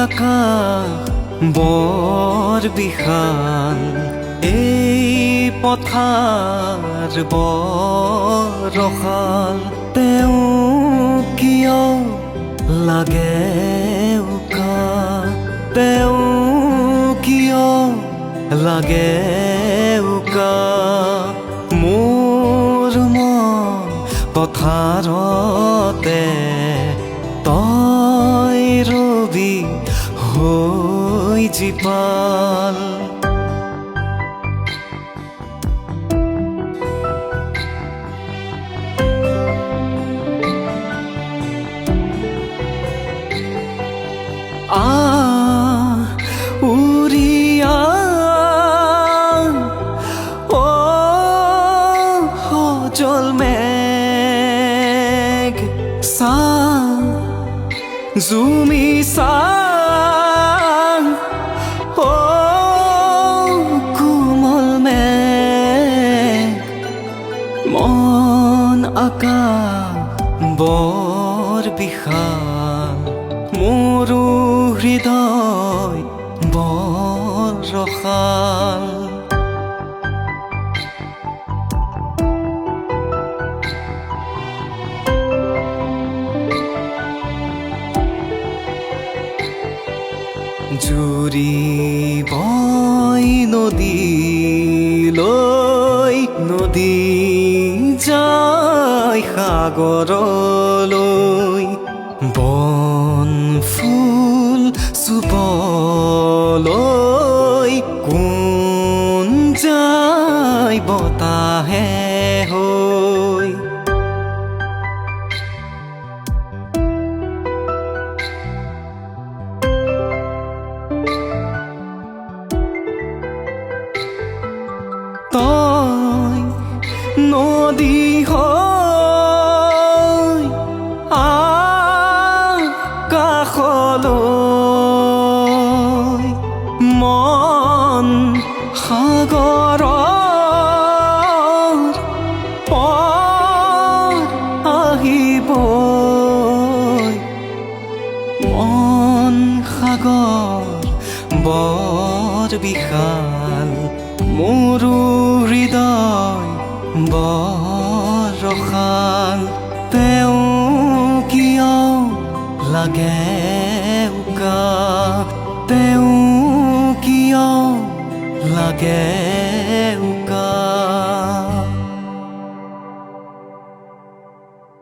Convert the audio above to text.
আকাশ বৰ বিশাল এই পথাৰ বৰশাল তেওঁ কিয় লাগে উকা তেওঁ কিয় লাগে উকা মোৰ মন পথাৰতে তই ৰবি হৈ জীপাল উৰিয়া সজল মেঘ চা জুমি চা কোমল মেঘ মন আকাশ বৰ বিশাল মোৰো হৃদয় বৰশাল জুৰিবই নদীলৈ নদী যায় সাগৰলৈ বন ফুল চুবলৈ কোন যায় বতাহে হৈ তই নদী হৈ আকাশলৈ মন সাগৰৰ পৰ আহিবই মন সাগৰ বৰ বিশাল মোৰো হৃদয় বৰশাল তেওঁ কিয় লাগে উকা